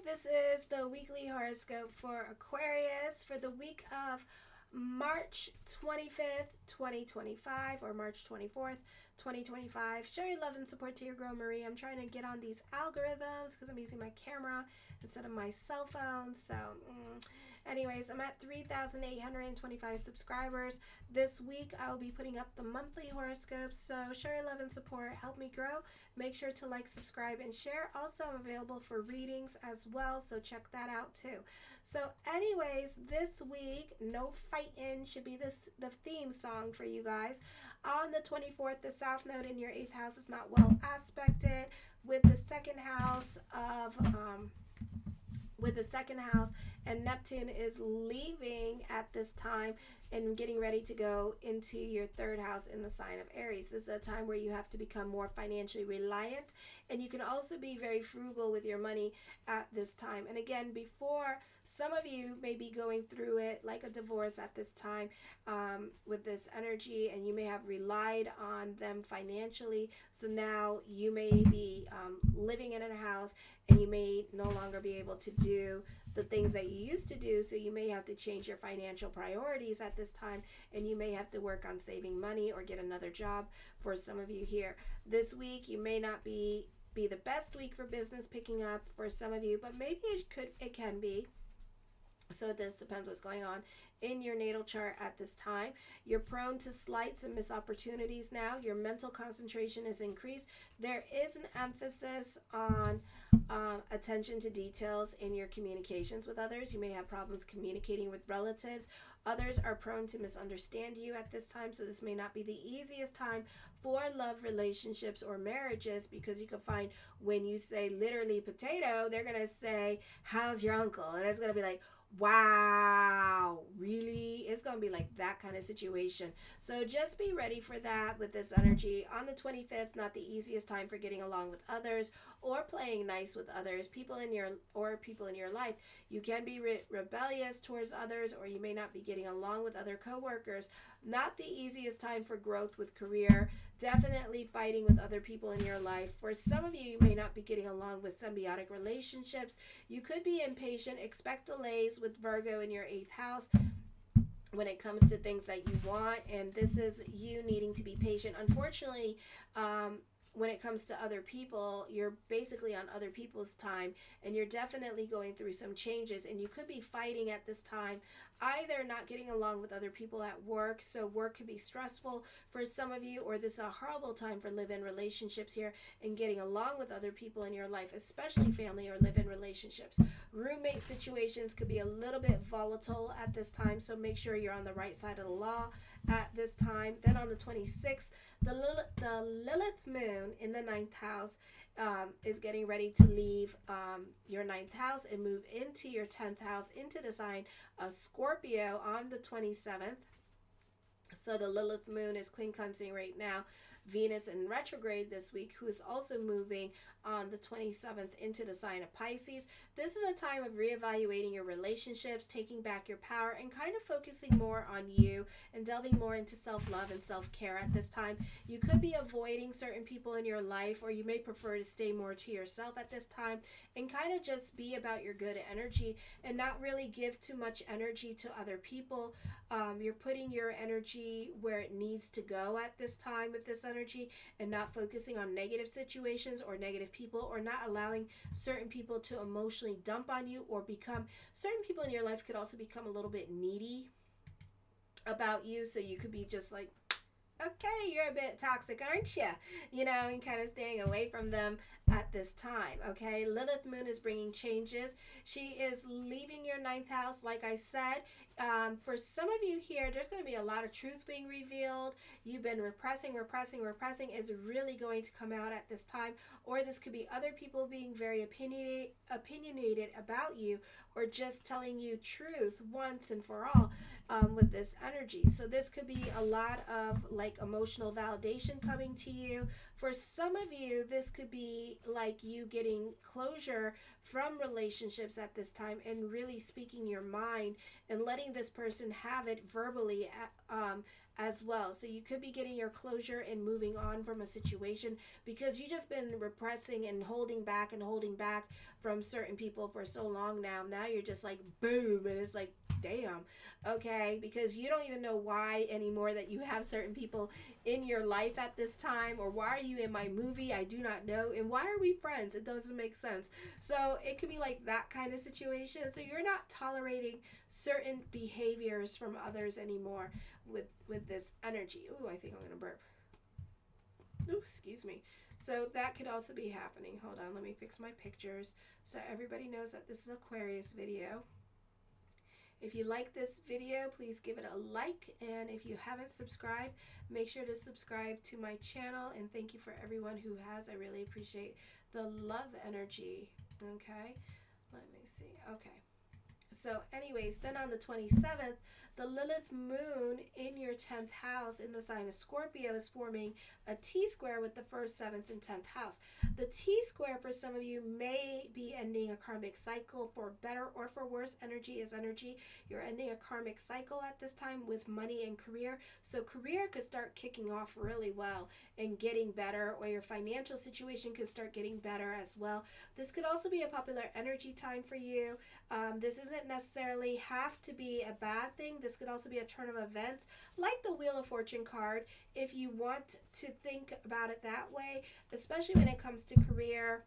This is the weekly horoscope for Aquarius for the week of March 25th, 2025, or March 24th, 2025. Show your love and support to your girl Marie. I'm trying to get on these algorithms because I'm using my camera instead of my cell phone. Anyways, I'm at 3,825 subscribers. This week, I will be putting up the monthly horoscopes. So show your love and support. Help me grow. Make sure to like, subscribe, and share. Also, I'm available for readings as well. So check that out too. So anyways, this week, no fighting should be the theme song for you guys. On the 24th, the South Node in your 8th house is not well aspected with the second house and Neptune is leaving at this time and getting ready to go into your 3rd house in the sign of Aries. This is a time where you have to become more financially reliant, and you can also be very frugal with your money at this time. And again, before, some of you may be going through it like a divorce at this time with this energy, and you may have relied on them financially. So now you may be living in a house and you may no longer be able to do the things that you used to do. So you may have to change your financial priorities at this time, and you may have to work on saving money or get another job for some of you here. This week, you may not be the best week for business picking up for some of you, but maybe it can be. So it just depends what's going on in your natal chart at this time. You're prone to slights and missed opportunities now. Your mental concentration is increased. There is an emphasis on attention to details in your communications with others. You may have problems communicating with relatives. Others are prone to misunderstand you at this time, so this may not be the easiest time for love relationships or marriages, because you can find when you say literally potato, they're going to say, how's your uncle? And it's going to be like, wow, really? It's going to be like that kind of situation. So just be ready for that with this energy. On the 25th, not the easiest time for getting along with others or playing nice with others, people in your life. You can be rebellious towards others, or you may not be getting along with other coworkers. Not the easiest time for growth with career. Definitely fighting with other people in your life. For some of you, you may not be getting along with symbiotic relationships. You could be impatient. Expect delays with Virgo in your 8th house when it comes to things that you want, and this is you needing to be patient. Unfortunately, when it comes to other people, you're basically on other people's time, and you're definitely going through some changes, and you could be fighting at this time, either not getting along with other people at work, so work could be stressful for some of you, or this is a horrible time for live-in relationships here and getting along with other people in your life, especially family or live-in relationships. Roommate situations could be a little bit volatile at this time, so make sure you're on the right side of the law at this time. Then on the 26th, the Lilith moon in the 9th house is getting ready to leave your 9th house and move into your 10th house, into the sign of Scorpio on the 27th. So the Lilith moon is quincunxing right now Venus in retrograde this week, who is also moving on the 27th into the sign of Pisces. This is a time of reevaluating your relationships, taking back your power, and kind of focusing more on you and delving more into self-love and self-care at this time. You could be avoiding certain people in your life, or you may prefer to stay more to yourself at this time and kind of just be about your good energy and not really give too much energy to other people. You're putting your energy where it needs to go at this time with this energy, and not focusing on negative situations or negative people, or not allowing certain people to emotionally dump on you, or become, certain people in your life could also become a little bit needy about you. So you could be just like, okay, you're a bit toxic, aren't you? And kind of staying away from them at this time, okay? Lilith moon is bringing changes. She is leaving your 9th house, like I said. For some of you here, there's going to be a lot of truth being revealed. You've been repressing. It's really going to come out at this time. Or this could be other people being very opinionated about you, or just telling you truth once and for all with this energy. So this could be a lot of like emotional validation coming to you. For some of you, this could be like you getting closure from relationships at this time, and really speaking your mind and letting this person have it verbally as well. So you could be getting your closure and moving on from a situation because you just been repressing and holding back from certain people for so long now. Now you're just like boom, and it's like damn, okay, because you don't even know why anymore that you have certain people in your life at this time, or why are you in my movie? I do not know, and why are we friends? It doesn't make sense. So it could be like that kind of situation. So you're not tolerating certain behaviors from others anymore with this energy. Ooh, I think I'm gonna burp. Ooh, excuse me. So that could also be happening. Hold on, let me fix my pictures so everybody knows that this is Aquarius video. If you like this video, please give it a like, and if you haven't subscribed, make sure to subscribe to my channel, and thank you for everyone who has. I really appreciate the love energy. Okay, let me see. Okay, so anyways, then on the 27th, the Lilith moon in your 10th house in the sign of Scorpio is forming a T-square with the 1st, 7th, and 10th house. The T-square for some of you may be ending a karmic cycle. For better or for worse, energy is energy. You're ending a karmic cycle at this time with money and career. So career could start kicking off really well and getting better, or your financial situation could start getting better as well. This could also be a popular energy time for you. This isn't necessarily have to be a bad thing. This could also be a turn of events, like the Wheel of Fortune card, if you want to think about it that way, especially when it comes to career.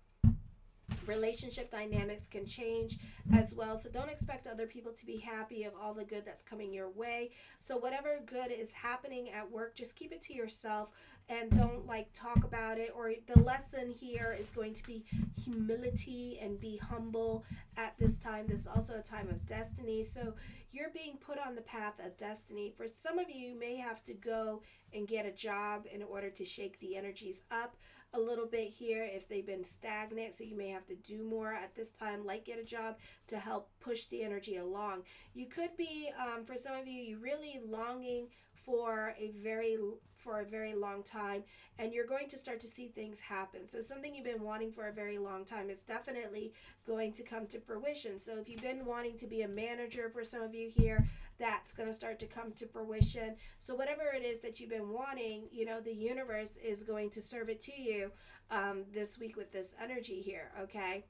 Relationship dynamics can change as well, so don't expect other people to be happy of all the good that's coming your way. So whatever good is happening at work, just keep it to yourself and don't like talk about it. Or the lesson here is going to be humility and be humble at this time. This is also a time of destiny, so you're being put on the path of destiny. For some of you, you may have to go and get a job in order to shake the energies up a little bit here if they've been stagnant. So you may have to do more at this time, like get a job to help push the energy along. You could be, for some of you, you're really longing for a very long time, and you're going to start to see things happen. So something you've been wanting for a very long time is definitely going to come to fruition. So if you've been wanting to be a manager, for some of you here, that's going to start to come to fruition. So whatever it is that you've been wanting, you know, the universe is going to serve it to you this week with this energy here, okay?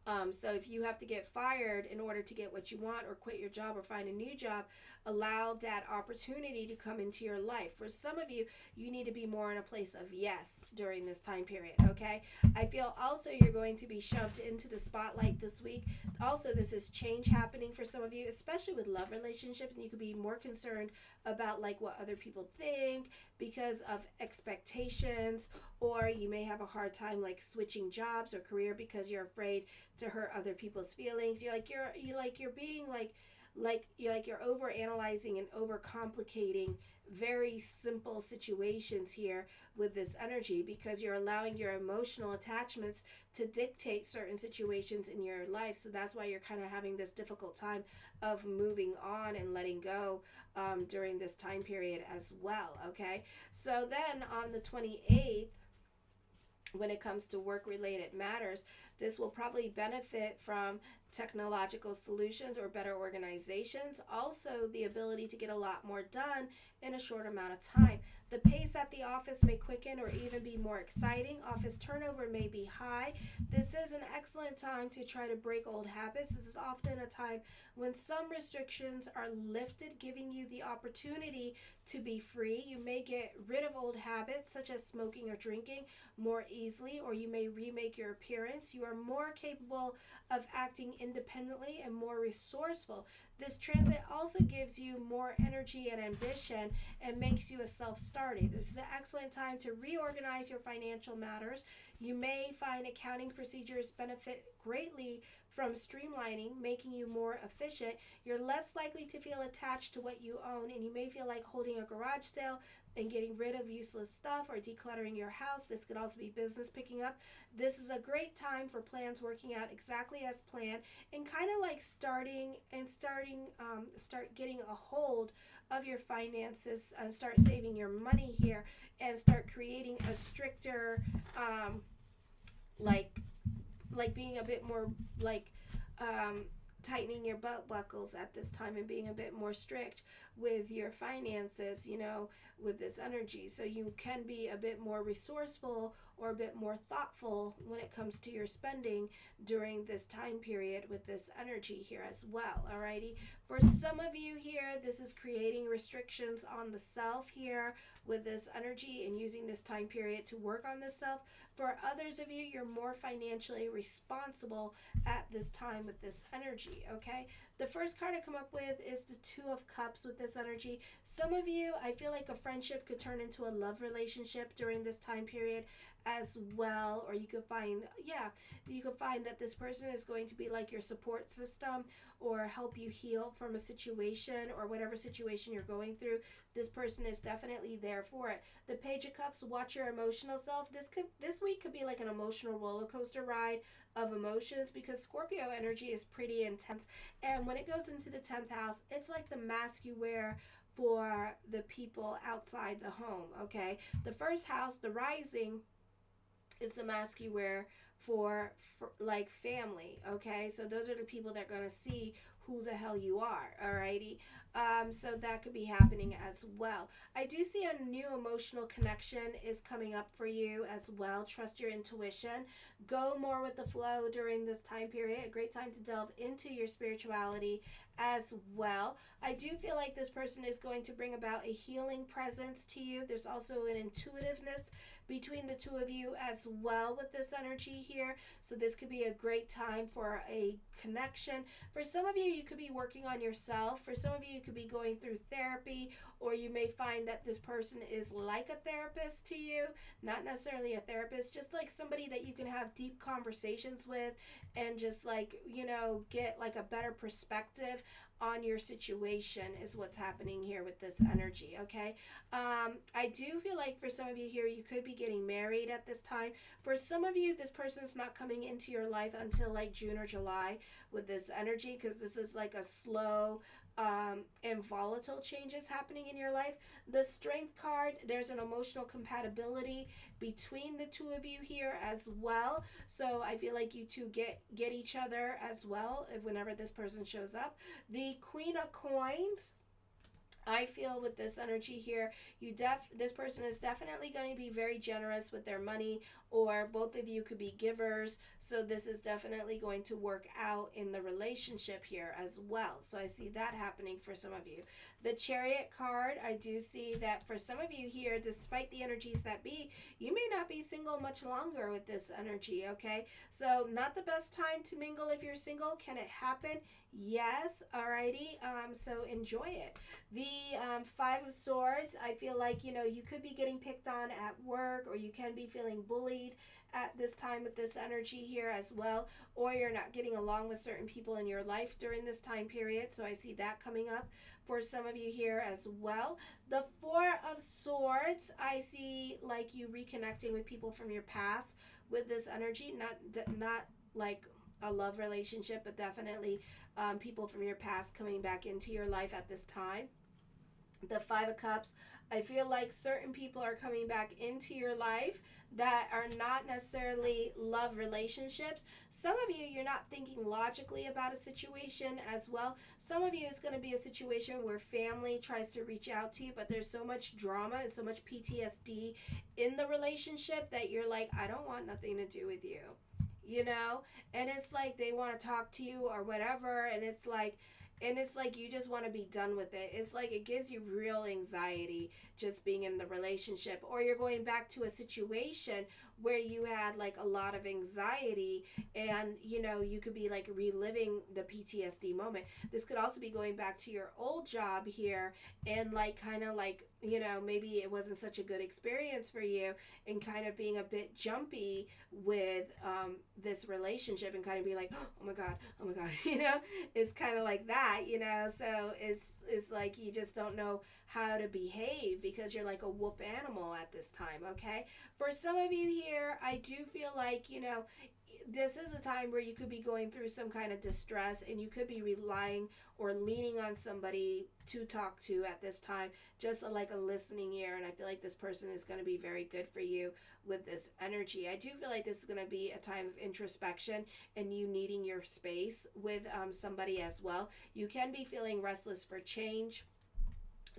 So if you have to get fired in order to get what you want, or quit your job or find a new job, allow that opportunity to come into your life. For some of you, you need to be more in a place of yes during this time period, okay? I feel also you're going to be shoved into the spotlight this week. Also, this is change happening for some of you, especially with love relationships, and you could be more concerned about like what other people think because of expectations, or you may have a hard time like switching jobs or career because you're afraid to hurt other people's feelings. You're over analyzing and over complicating very simple situations here with this energy, because you're allowing your emotional attachments to dictate certain situations in your life. So that's why you're kind of having this difficult time of moving on and letting go during this time period as well, okay? So then on the 28th, when it comes to work-related matters, this will probably benefit from technological solutions or better organizations. Also, the ability to get a lot more done in a short amount of time. The pace at the office may quicken or even be more exciting. Office turnover may be high. This is an excellent time to try to break old habits. This is often a time when some restrictions are lifted, giving you the opportunity to be free. You may get rid of old habits such as smoking or drinking more easily, or you may remake your appearance. You are more capable of acting independently and more resourceful. This transit also gives you more energy and ambition and makes you a self-starter. This is an excellent time to reorganize your financial matters. You may find accounting procedures benefit greatly from streamlining, making you more efficient. You're less likely to feel attached to what you own, and you may feel like holding a garage sale and getting rid of useless stuff or decluttering your house. This could also be business picking up. This is a great time for plans working out exactly as planned, and kind of like start getting a hold of your finances and start saving your money here, and start creating a stricter like being a bit more like tightening your belt buckles at this time and being a bit more strict with your finances, with this energy. So you can be a bit more resourceful or a bit more thoughtful when it comes to your spending during this time period with this energy here as well. Alrighty. For some of you here, this is creating restrictions on the self here with this energy and using this time period to work on the self. For others of you, you're more financially responsible at this time with this energy, okay? The first card I come up with is the Two of Cups with this energy. Some of you, I feel like a friendship could turn into a love relationship during this time period as well. Or you could find, that this person is going to be like your support system or help you heal from a situation or whatever situation you're going through. This person is definitely there for it. The Page of Cups, watch your emotional self. This week could be like an emotional roller coaster ride of emotions because Scorpio energy is pretty intense. And when it goes into the 10th house, it's like the mask you wear for the people outside the home, okay? The first house, the rising, is the mask you wear for like family, okay? So those are the people that are going to see who the hell you are, alrighty? So that could be happening as well. I do see a new emotional connection is coming up for you as well. Trust your intuition. Go more with the flow during this time period. A great time to delve into your spirituality as well. I do feel like this person is going to bring about a healing presence to you. There's also an intuitiveness between the two of you as well with this energy here. So this could be a great time for a connection. For some of you, you could be working on yourself. For some of you, you could be going through therapy, or you may find that this person is like a therapist to you. Not necessarily a therapist, just like somebody that you can have deep conversations with and just like, get like a better perspective on your situation is what's happening here with this energy, okay? I do feel like for some of you here, you could be getting married at this time. For some of you, this person's not coming into your life until like June or July with this energy, because this is like a slow and volatile changes happening in your life. The Strength card, there's an emotional compatibility between the two of you here as well. So I feel like you two get each other as well whenever this person shows up. The Queen of Coins, I feel with this energy here, this person is definitely going to be very generous with their money, or both of you could be givers. So this is definitely going to work out in the relationship here as well. So I see that happening for some of you. The Chariot card, I do see that for some of you here, despite the energies that be, you may not be single much longer with this energy, okay? So not the best time to mingle if you're single. Can it happen? Yes. Alrighty. So enjoy it. The Five of Swords, I feel like, you could be getting picked on at work, or you can be feeling bullied at this time with this energy here as well, or you're not getting along with certain people in your life during this time period. So I see that coming up for some of you here as well. The Four of Swords, I see like you reconnecting with people from your past with this energy, not like a love relationship, but definitely people from your past coming back into your life at this time. The Five of Cups, I feel like certain people are coming back into your life that are not necessarily love relationships. Some of you, you're not thinking logically about a situation as well. Some of you, it's going to be a situation where family tries to reach out to you, but there's so much drama and so much PTSD in the relationship that you're like, I don't want nothing to do with you, and it's like they want to talk to you or whatever, and it's like you just want to be done with it. It's like it gives you real anxiety just being in the relationship, or you're going back to a situation where you had like a lot of anxiety, and you could be like reliving the PTSD moment. This could also be going back to your old job here, and like kind of like maybe it wasn't such a good experience for you, and kind of being a bit jumpy with this relationship, and kind of be like, oh my god, it's kind of like that, so it's like you just don't know how to behave because you're like a whoop animal at this time, okay? For some of you here, I do feel like, this is a time where you could be going through some kind of distress, and you could be relying or leaning on somebody to talk to at this time, just like a listening ear. And I feel like this person is going to be very good for you with this energy. I do feel like this is going to be a time of introspection and you needing your space with somebody as well. You can be feeling restless for change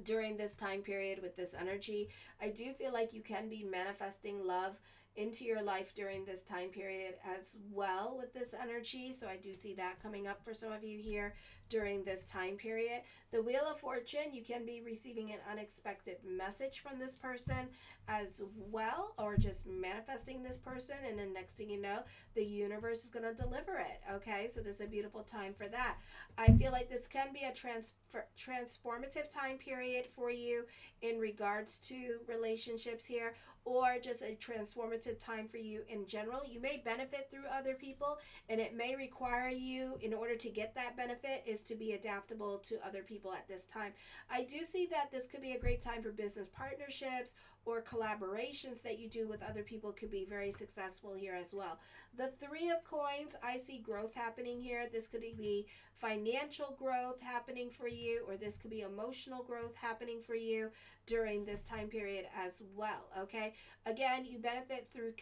during this time period with this energy. I do feel like you can be manifesting love into your life during this time period as well with this energy. So I do see that coming up for some of you here during this time period. The Wheel of Fortune, you can be receiving an unexpected message from this person as well, or just manifesting this person, and then next thing you know, the universe is going to deliver it. Okay, so this is a beautiful time for that. I feel like this can be a transformative time period for you in regards to relationships here, or just a transformative time for you in general. You may benefit through other people, and it may require you, in order to get that benefit, is to be adaptable to other people at this time. I do see that this could be a great time for business partnerships or collaborations that you do with other people could be very successful here as well. The Three of Coins, I see growth happening here. This could be financial growth happening for you, or this could be emotional growth happening for you during this time period as well. Okay, again, you benefit through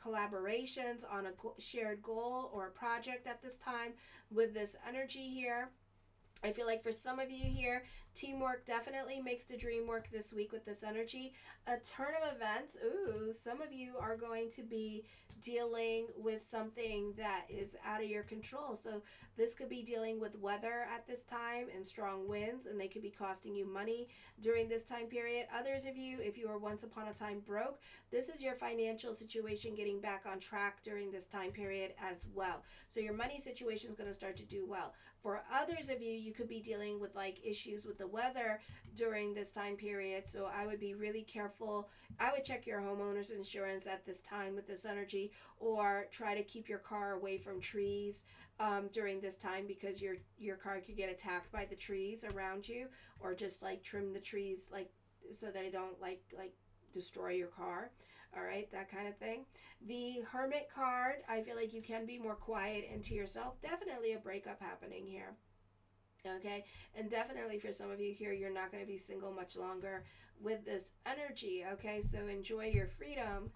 collaborations on a shared goal or a project at this time with this energy here. I feel like for some of you here, teamwork definitely makes the dream work this week with this energy. A turn of events. Ooh, some of you are going to be dealing with something that is out of your control. So this could be dealing with weather at this time and strong winds, and they could be costing you money during this time period. Others of you, if you were once upon a time broke, this is your financial situation getting back on track during this time period as well. So your money situation is going to start to do well. For others of you, you could be dealing with like issues with the weather during this time period. So I would be really careful. I would check your homeowner's insurance at this time with this energy, or try to keep your car away from trees during this time, because your car could get attacked by the trees around you, or just like trim the trees like so they don't like destroy your car. All right, that kind of thing. The Hermit card, I feel like you can be more quiet and to yourself. Definitely a breakup happening here. Okay, and definitely for some of you here, you're not going to be single much longer with this energy. Okay, so enjoy your freedom.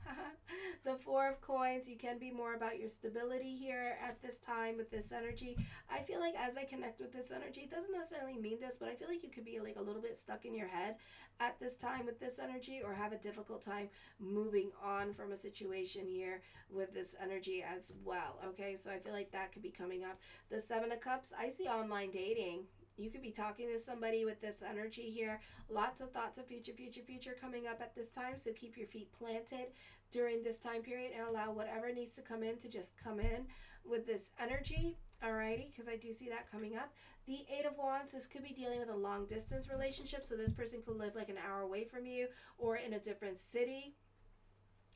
The Four of Coins, you can be more about your stability here at this time with this energy. I feel like as I connect with this energy, it doesn't necessarily mean this, but I feel like you could be like a little bit stuck in your head at this time with this energy, or have a difficult time moving on from a situation here with this energy as well. Okay, so I feel like that could be coming up. The Seven of Cups, I see online dating. You could be talking to somebody with this energy here. Lots of thoughts of future coming up at this time. So keep your feet planted during this time period and allow whatever needs to come in to just come in with this energy. Alrighty, because I do see that coming up. The Eight of Wands, this could be dealing with a long distance relationship. So this person could live like an hour away from you or in a different city.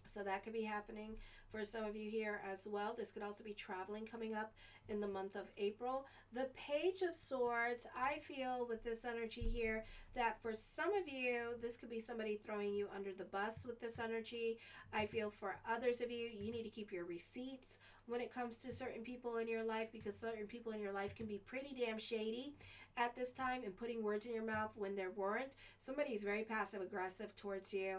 So that could be happening for some of you here as well. This could also be traveling coming up in the month of April. The Page of Swords, I feel with this energy here that for some of you, this could be somebody throwing you under the bus with this energy. I feel for others of you, you need to keep your receipts when it comes to certain people in your life, because certain people in your life can be pretty damn shady at this time and putting words in your mouth when there weren't. Somebody's very passive aggressive towards you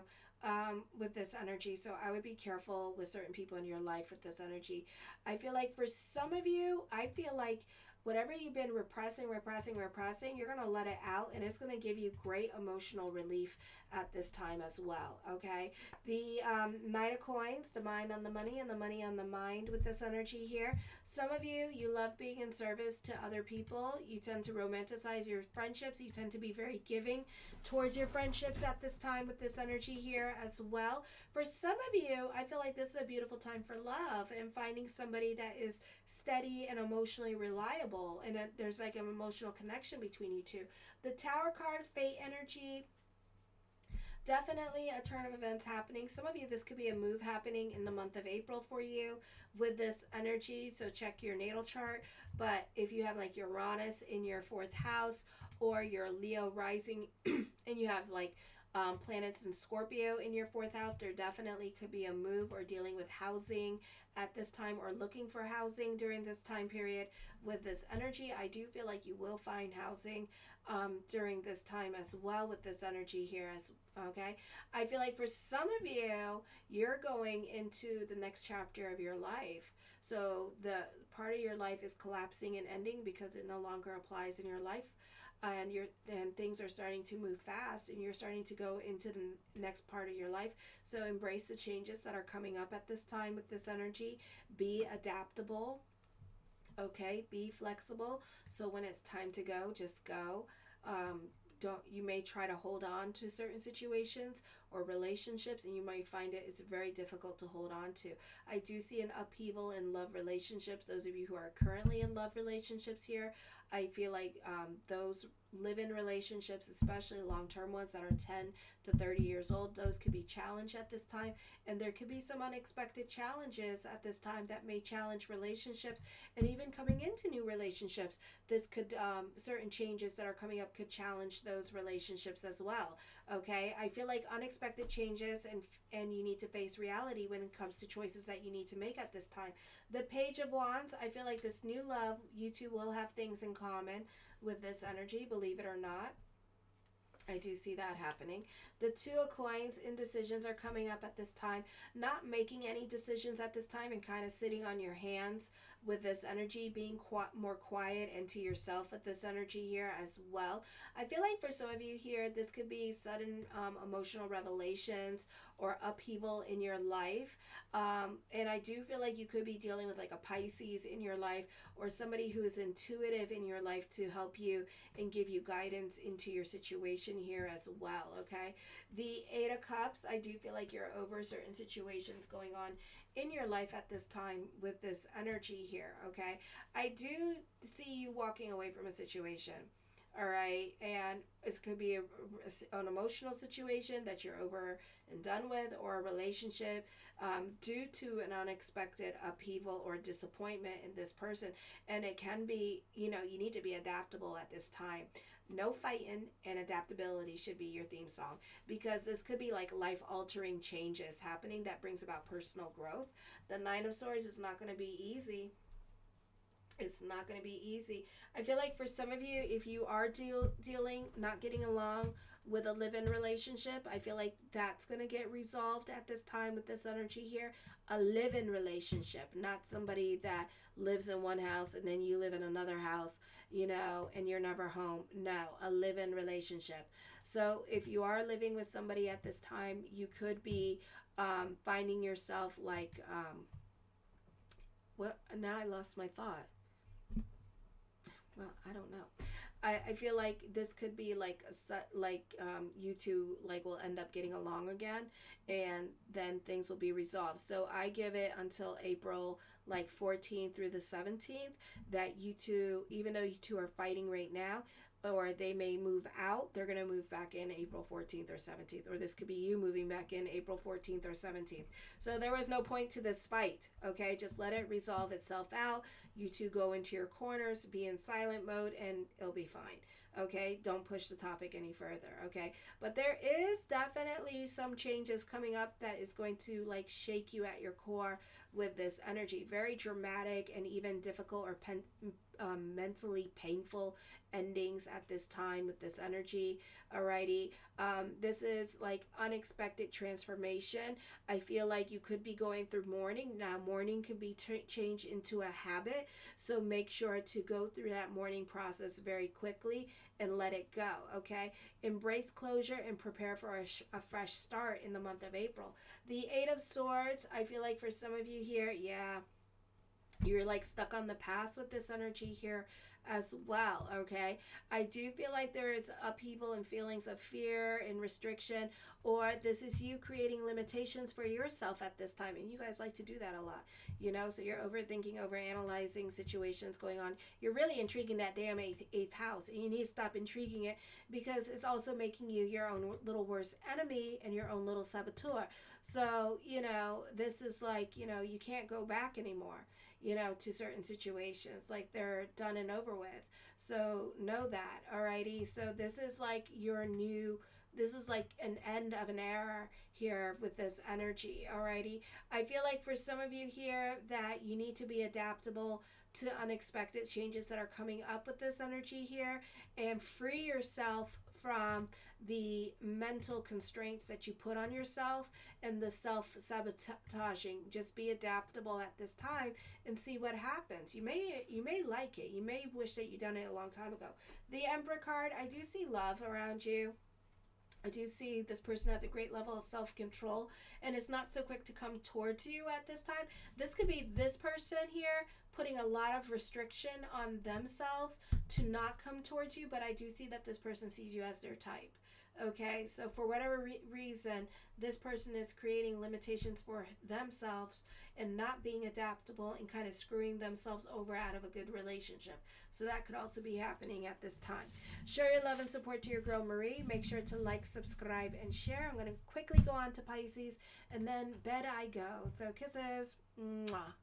with this energy, so I would be careful with certain people in your life with this energy. I feel like for some of you, I feel like whatever you've been repressing, you're going to let it out, and it's going to give you great emotional relief at this time as well. Okay, the Knight of Coins, the mind on the money and the money on the mind with this energy here. Some of you, you love being in service to other people. You tend to romanticize your friendships. You tend to be very giving towards your friendships at this time with this energy here as well. For some of you, I feel like this is a beautiful time for love and finding somebody that is steady and emotionally reliable, and there's like an emotional connection between you two. The Tower card, fate energy, definitely a turn of events happening. Some of you, this could be a move happening in the month of April for you with this energy, so check your natal chart. But if you have like Uranus in your 4th house, or your Leo rising and you have like planets in Scorpio in your fourth house. There definitely could be a move or dealing with housing at this time, or looking for housing during this time period with this energy. I do feel like you will find housing during this time as well with this energy here. As okay, I feel like for some of you, you're going into the next chapter of your life. So the part of your life is collapsing and ending because it no longer applies in your life, and things are starting to move fast, and you're starting to go into the next part of your life. So embrace the changes that are coming up at this time with this energy. Be adaptable. Okay, be flexible. So when it's time to go, just go. Don't You may try to hold on to certain situations or relationships, and you might find it's very difficult to hold on to. I do see an upheaval in love relationships. Those of you who are currently in love relationships here, I feel like those live-in relationships, especially long-term ones that are 10 to 30 years old, those could be challenged at this time, and there could be some unexpected challenges at this time that may challenge relationships, and even coming into new relationships, this could certain changes that are coming up could challenge those relationships as well. Okay, I feel like unexpected changes, and you need to face reality when it comes to choices that you need to make at this time. The Page of Wands, I feel like this new love, you two will have things in common with this energy, believe it or not. I do see that happening. The Two of Coins, indecisions are coming up at this time. Not making any decisions at this time and kind of sitting on your hands with this energy, being more quiet and to yourself with this energy here as well. I feel like for some of you here, this could be sudden emotional revelations or upheaval in your life. And I do feel like you could be dealing with like a Pisces in your life, or somebody who is intuitive in your life to help you and give you guidance into your situation here as well. Okay, the Eight of Cups, I do feel like you're over certain situations going on in your life at this time with this energy here. Okay, I do see you walking away from a situation. All right, and this could be an emotional situation that you're over and done with, or a relationship due to an unexpected upheaval or disappointment in this person. And it can be, you need to be adaptable at this time. No fighting, and adaptability should be your theme song, because this could be like life-altering changes happening that brings about personal growth. The Nine of Swords is not going to be easy. It's not going to be easy. I feel like for some of you, if you are dealing, not getting along with a live-in relationship, I feel like that's going to get resolved at this time with this energy here. A live-in relationship, not somebody that lives in one house and then you live in another house, and you're never home. No, a live-in relationship. So if you are living with somebody at this time, you could be finding yourself like, now I lost my thought. Well, I don't know. I feel like this could be like you two like will end up getting along again, and then things will be resolved. So I give it until April 14th through the 17th that you two, even though you two are fighting right now, or they may move out, they're going to move back in April 14th or 17th, or this could be you moving back in April 14th or 17th. So there was no point to this fight. Okay, just let it resolve itself out. You two go into your corners, be in silent mode, and it'll be fine. Okay, don't push the topic any further. Okay, but there is definitely some changes coming up that is going to like shake you at your core with this energy. Very dramatic and even difficult or mentally painful endings at this time with this energy. Alrighty, this is like unexpected transformation. I feel like you could be going through mourning. Now mourning can be changed into a habit, so make sure to go through that mourning process very quickly and let it go. Okay, embrace closure and prepare for a fresh start in the month of April. The Eight of Swords, I feel like for some of you here, you're like stuck on the past with this energy here as well. Okay, I do feel like there is upheaval and feelings of fear and restriction, or this is you creating limitations for yourself at this time, and you guys like to do that a lot, so you're overthinking, overanalyzing situations going on. You're really intriguing that damn eighth house, and you need to stop intriguing it, because it's also making you your own little worst enemy and your own little saboteur. So this is like, you can't go back anymore, to certain situations. Like, they're done and over with. So know that. Alrighty. So this is like your new This is like an end of an era here with this energy. Alrighty. I feel like for some of you here that you need to be adaptable to unexpected changes that are coming up with this energy here, and free yourself from the mental constraints that you put on yourself and the self-sabotaging. Just be adaptable at this time and see what happens. You may like it. You may wish that you'd done it a long time ago. The Emperor card, I do see love around you. I do see this person has a great level of self-control and is not so quick to come towards you at this time. This could be this person here putting a lot of restriction on themselves to not come towards you, but I do see that this person sees you as their type. Okay, so for whatever reason, this person is creating limitations for themselves and not being adaptable and kind of screwing themselves over out of a good relationship. So that could also be happening at this time. Show your love and support to your girl Marie. Make sure to like, subscribe, and share. I'm going to quickly go on to Pisces, and then bed I go. So kisses. Mwah.